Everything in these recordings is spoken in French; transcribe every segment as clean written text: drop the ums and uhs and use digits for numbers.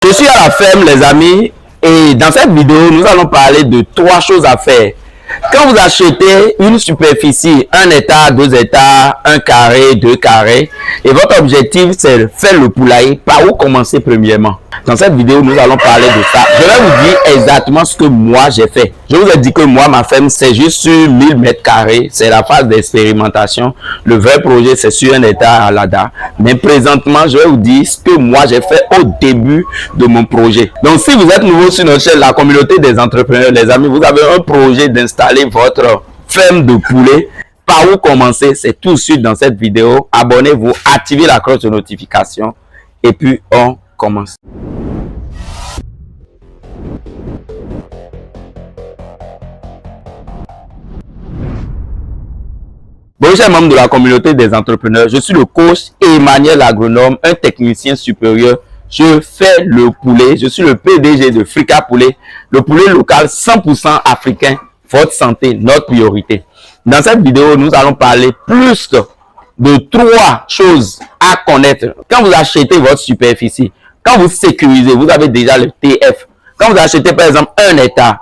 Je suis à la ferme, les amis, et dans cette vidéo, nous allons parler de 3 choses à faire. Quand vous achetez une superficie, 1 hectare, 2 hectares, 1 carré, 2 carrés, et votre objectif, c'est faire le poulailler, par où commencer premièrement? Dans cette vidéo, nous allons parler de ça. Je vais vous dire exactement ce que moi j'ai fait. Je vous ai dit que moi, ma ferme, c'est juste sur 1000 mètres carrés. C'est la phase d'expérimentation. Le vrai projet, c'est sur 1 hectare à l'ADA. Mais présentement, je vais vous dire ce que moi j'ai fait au début de mon projet. Donc, si vous êtes nouveau sur notre chaîne, la communauté des entrepreneurs, les amis, vous avez un projet d'installer votre ferme de poulet. Par où commencer? C'est tout de suite dans cette vidéo. Abonnez-vous, activez la cloche de notification et puis on commence. Bonjour chers membres de la communauté des entrepreneurs, je suis le coach Emmanuel Agronome, un technicien supérieur. Je fais le poulet, je suis le PDG de Frika Poulet, le poulet local 100% africain, votre santé, notre priorité. Dans cette vidéo, nous allons parler plus de 3 choses à connaître. Quand vous achetez votre superficie, quand vous sécurisez, vous avez déjà le TF. Quand vous achetez par exemple 1 hectare,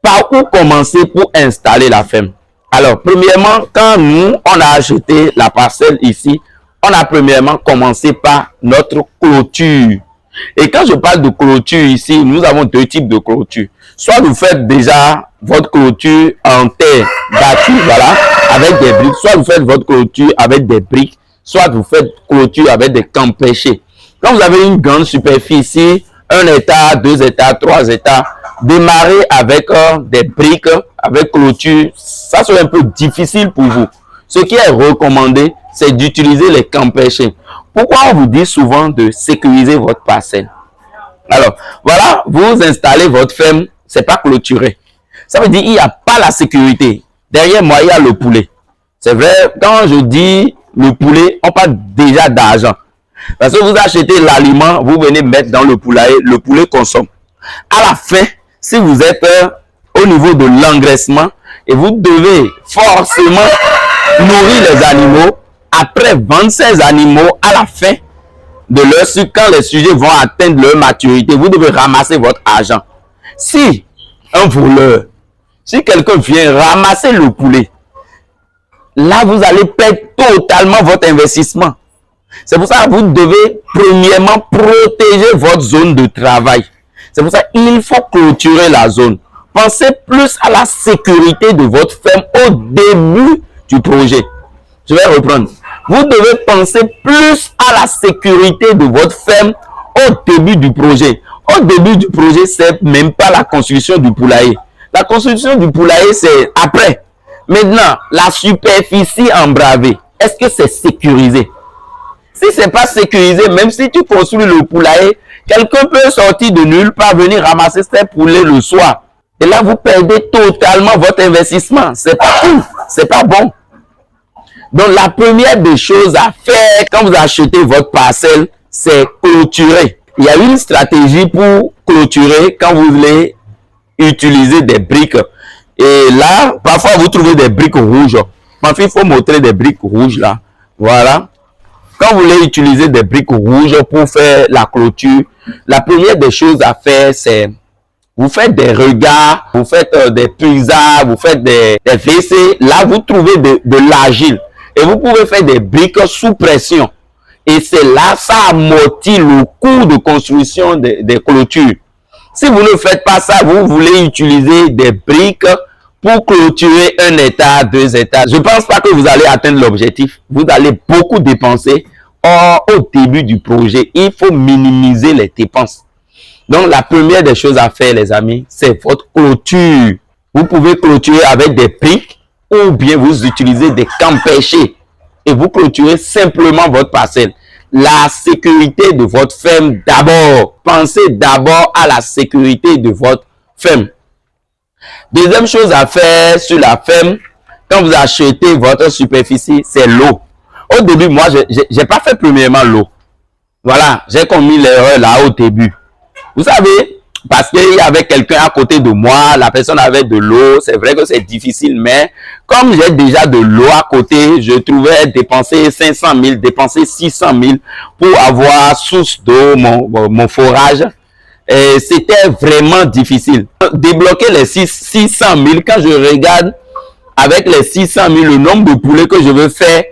par où commencer pour installer la ferme? Alors, premièrement, quand nous, on a acheté la parcelle ici, on a premièrement commencé par notre clôture. Et quand je parle de clôture ici, nous avons 2 types de clôture. Soit vous faites déjà votre clôture en terre battue, voilà, avec des briques. Soit vous faites votre clôture avec des briques. Soit vous faites clôture avec des camps pêchés. Quand vous avez une grande superficie, 1 hectare, 2 hectares, 3 hectares, démarrer avec des briques, avec clôture, ça serait un peu difficile pour vous. Ce qui est recommandé, c'est d'utiliser les camps pêchés. Pourquoi on vous dit souvent de sécuriser votre parcelle? Alors, voilà, vous installez votre ferme, c'est pas clôturé. Ça veut dire qu'il n'y a pas la sécurité. Derrière moi, il y a le poulet. C'est vrai, quand je dis le poulet, on parle déjà d'argent. Parce que vous achetez l'aliment, vous venez mettre dans le poulailler, le poulet consomme. À la fin, si vous êtes au niveau de l'engraissement et vous devez forcément nourrir les animaux, après 26 animaux, à la fin de leur cycle, quand les sujets vont atteindre leur maturité, vous devez ramasser votre argent. Si un voleur, si quelqu'un vient ramasser le poulet, là vous allez perdre totalement votre investissement. C'est pour ça que vous devez premièrement protéger votre zone de travail. C'est pour ça qu'il faut clôturer la zone. Pensez plus à la sécurité de votre ferme au début du projet. Je vais reprendre. Vous devez penser plus à la sécurité de votre ferme au début du projet. Au début du projet, c'est même pas la construction du poulailler. La construction du poulailler, c'est après. Maintenant, la superficie embravée, est-ce que c'est sécurisé? Si c'est pas sécurisé, même si tu construis le poulailler, quelqu'un peut sortir de nulle part, venir ramasser ses poulets le soir. Et là, vous perdez totalement votre investissement. C'est pas tout. C'est pas bon. Donc, la première des choses à faire quand vous achetez votre parcelle, c'est clôturer. Il y a une stratégie pour clôturer quand vous voulez utiliser des briques. Et là, parfois, vous trouvez des briques rouges. Enfin, il faut montrer des briques rouges là. Voilà. Quand vous voulez utiliser des briques rouges pour faire la clôture, la première des choses à faire, c'est vous faites des regards, vous faites des puisards, vous faites des WC. Là, vous trouvez de l'argile. Et vous pouvez faire des briques sous pression. Et c'est là, ça amortit le coût de construction des clôtures. Si vous ne faites pas ça, vous voulez utiliser des briques pour clôturer 1 hectare, 2 hectares. Je ne pense pas que vous allez atteindre l'objectif. Vous allez beaucoup dépenser. Or, au début du projet, il faut minimiser les dépenses. Donc, la première des choses à faire, les amis, c'est votre clôture. Vous pouvez clôturer avec des briques ou bien vous utilisez des camps pêchés et vous clôturez simplement votre parcelle. La sécurité de votre ferme d'abord. Pensez d'abord à la sécurité de votre ferme. Deuxième chose à faire sur la ferme, quand vous achetez votre superficie, c'est l'eau. Au début, moi, je n'ai pas fait premièrement l'eau. Voilà, j'ai commis l'erreur là au début. Vous savez, parce qu'il y avait quelqu'un à côté de moi, la personne avait de l'eau, c'est vrai que c'est difficile, mais comme j'ai déjà de l'eau à côté, je trouvais dépenser 500 000, dépenser 600 000 pour avoir source d'eau, mon forage. Et c'était vraiment difficile. Débloquer les 600 000, quand je regarde avec les 600 000, le nombre de poulets que je veux faire,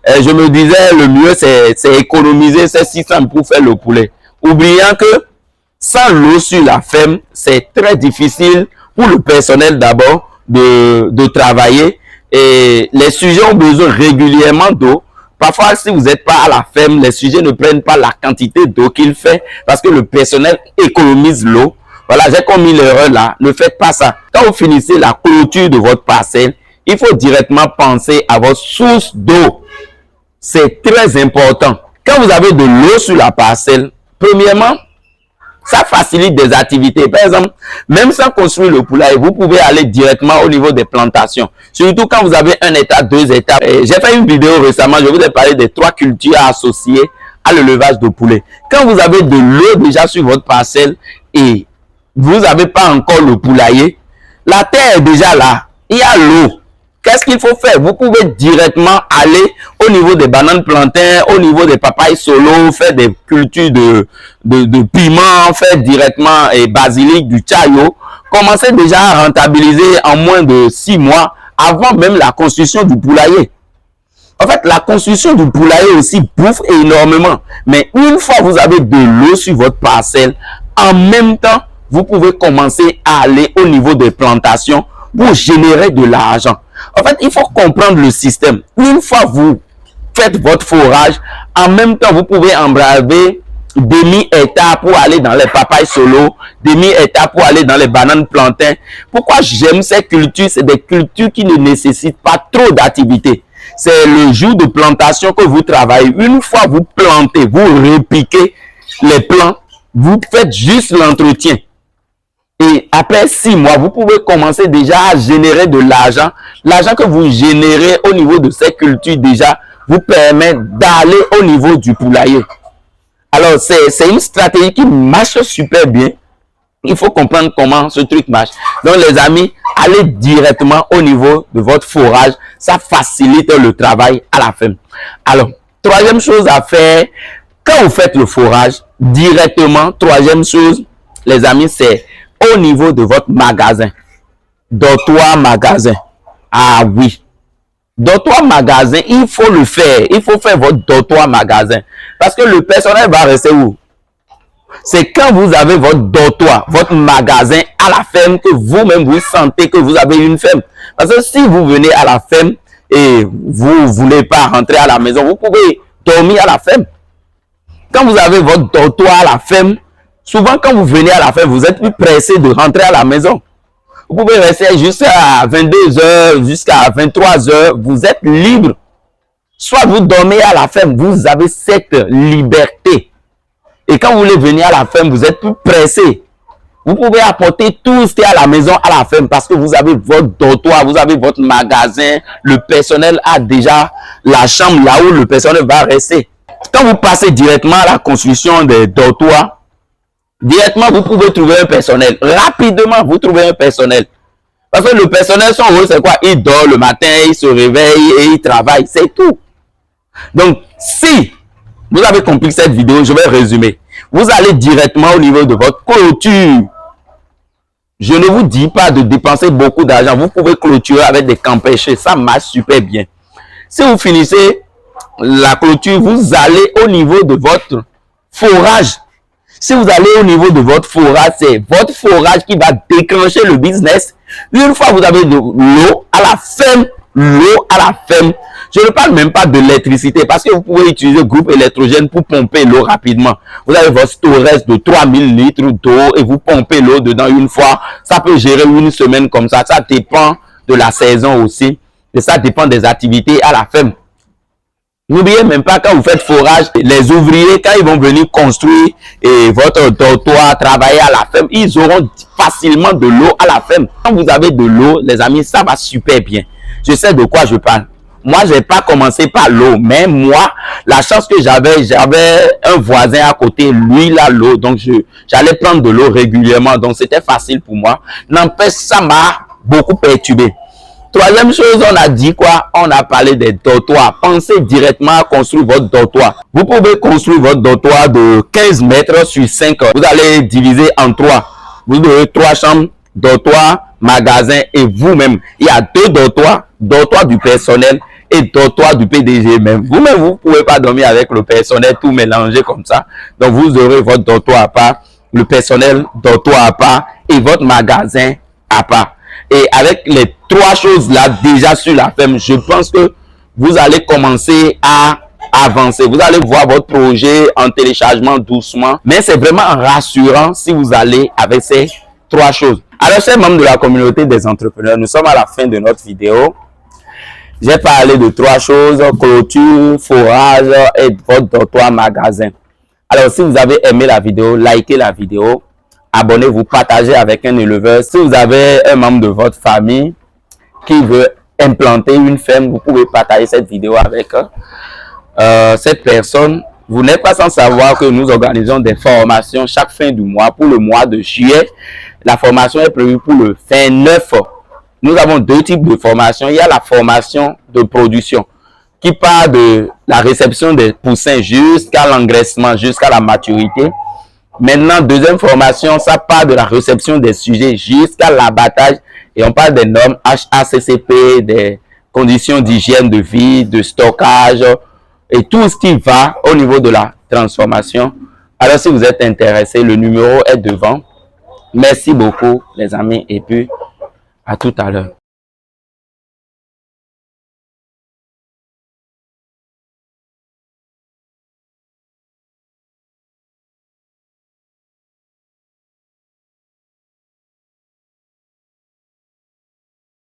je me disais le mieux c'est économiser ces 600 000 pour faire le poulet. Oubliant que sans l'eau sur la ferme, c'est très difficile pour le personnel d'abord de travailler. Et les sujets ont besoin régulièrement d'eau. Parfois, si vous n'êtes pas à la ferme, les sujets ne prennent pas la quantité d'eau qu'il fait parce que le personnel économise l'eau. Voilà, j'ai commis l'erreur là. Ne faites pas ça. Quand vous finissez la clôture de votre parcelle, il faut directement penser à votre source d'eau. C'est très important. Quand vous avez de l'eau sur la parcelle, premièrement, ça facilite des activités. Par exemple, même sans construire le poulailler, vous pouvez aller directement au niveau des plantations. Surtout quand vous avez un état, 2 états. J'ai fait une vidéo récemment, je vous ai parlé des 3 cultures associées à l'élevage de poulet. Quand vous avez de l'eau déjà sur votre parcelle et vous n'avez pas encore le poulailler, la terre est déjà là. Il y a l'eau. Qu'est-ce qu'il faut faire? Vous pouvez directement aller au niveau des bananes plantains, au niveau des papayes solo, faire des cultures de piment, faire directement basilic, du chayo. Commencez déjà à rentabiliser en moins de 6 mois avant même la construction du poulailler. En fait, la construction du poulailler aussi bouffe énormément. Mais une fois que vous avez de l'eau sur votre parcelle, en même temps, vous pouvez commencer à aller au niveau des plantations pour générer de l'argent. En fait, il faut comprendre le système. Une fois que vous faites votre forage, en même temps, vous pouvez embraver demi-hectare pour aller dans les papayes solo, demi-hectare pour aller dans les bananes plantains. Pourquoi j'aime ces cultures? C'est des cultures qui ne nécessitent pas trop d'activité. C'est le jour de plantation que vous travaillez. Une fois vous plantez, vous repiquez les plants, vous faites juste l'entretien. Et après 6 mois, vous pouvez commencer déjà à générer de l'argent. L'argent que vous générez au niveau de ces cultures déjà vous permet d'aller au niveau du poulailler. Alors, c'est une stratégie qui marche super bien. Il faut comprendre comment ce truc marche. Donc, les amis, allez directement au niveau de votre forage. Ça facilite le travail à la ferme. Alors, troisième chose à faire, quand vous faites le forage, directement, troisième chose, les amis, c'est au niveau de votre magasin. Dortoir magasin. Ah oui. Dortoir magasin, il faut le faire. Il faut faire votre dortoir magasin. Parce que le personnel va rester où? C'est quand vous avez votre dortoir, votre magasin à la ferme que vous-même vous sentez que vous avez une ferme. Parce que si vous venez à la ferme et vous ne voulez pas rentrer à la maison, vous pouvez dormir à la ferme. Quand vous avez votre dortoir à la ferme, souvent quand vous venez à la ferme, vous êtes plus pressé de rentrer à la maison. Vous pouvez rester jusqu'à 22 h, jusqu'à 23 h, vous êtes libre. Soit vous dormez à la ferme, vous avez cette liberté. Et quand vous voulez venir à la ferme, vous êtes plus pressé. Vous pouvez apporter tout ce qui est à la maison à la ferme parce que vous avez votre dortoir, vous avez votre magasin. Le personnel a déjà la chambre là où le personnel va rester. Quand vous passez directement à la construction des dortoirs, directement vous pouvez trouver un personnel. Rapidement, vous trouvez un personnel. Parce que le personnel, son rôle, c'est quoi? Il dort le matin, il se réveille et il travaille. C'est tout. Donc, si vous avez compris cette vidéo, je vais résumer. Vous allez directement au niveau de votre clôture. Je ne vous dis pas de dépenser beaucoup d'argent. Vous pouvez clôturer avec des camps pêchés. Ça marche super bien. Si vous finissez la clôture, vous allez au niveau de votre forage. Si vous allez au niveau de votre forage, c'est votre forage qui va déclencher le business. Une fois que vous avez de l'eau à la ferme, je ne parle même pas de l'électricité parce que vous pouvez utiliser le groupe électrogène pour pomper l'eau rapidement. Vous avez votre storage de 3000 litres d'eau et vous pompez l'eau dedans une fois. Ça peut gérer une semaine comme ça. Ça dépend de la saison aussi. Et ça dépend des activités à la ferme. N'oubliez même pas quand vous faites forage, les ouvriers, quand ils vont venir construire votre dortoir, travailler à la ferme, ils auront facilement de l'eau à la ferme. Quand vous avez de l'eau, les amis, ça va super bien. Je sais de quoi je parle. Moi, j'ai pas commencé par l'eau, mais moi, la chance que j'avais un voisin à côté, lui, il a l'eau, donc j'allais prendre de l'eau régulièrement, donc c'était facile pour moi. N'empêche, ça m'a beaucoup perturbé. Troisième chose, on a dit quoi? On a parlé des dortoirs. Pensez directement à construire votre dortoir. Vous pouvez construire votre dortoir de 15 mètres sur 5. Vous allez diviser en 3. Vous avez 3 chambres, dortoir, magasin et vous-même. Il y a 2 dortoirs, dortoir du personnel et dortoir du PDG même. Vous-même, vous ne pouvez pas dormir avec le personnel tout mélangé comme ça. Donc, vous aurez votre dortoir à part, le personnel dortoir à part et votre magasin à part. Et avec les 3 choses là déjà sur la ferme, je pense que vous allez commencer à avancer. Vous allez voir votre projet en téléchargement doucement. Mais c'est vraiment rassurant si vous allez avec ces 3 choses. Alors, chers membres de la communauté des entrepreneurs, nous sommes à la fin de notre vidéo. J'ai parlé de 3 choses, clôture, forage et votre dortoir magasin. Alors, si vous avez aimé la vidéo, likez la vidéo. Abonnez-vous, partagez avec un éleveur. Si vous avez un membre de votre famille qui veut implanter une ferme, vous pouvez partager cette vidéo avec cette personne. Vous n'êtes pas sans savoir que nous organisons des formations chaque fin du mois. Pour le mois de juillet, la formation est prévue pour le fin 9. Nous avons 2 types de formations. Il y a la formation de production qui part de la réception des poussins jusqu'à l'engraissement, jusqu'à la maturité. Maintenant, deuxième formation, ça part de la réception des sujets jusqu'à l'abattage et on parle des normes HACCP, des conditions d'hygiène de vie, de stockage et tout ce qui va au niveau de la transformation. Alors, si vous êtes intéressé, le numéro est devant. Merci beaucoup, les amis, et puis à tout à l'heure.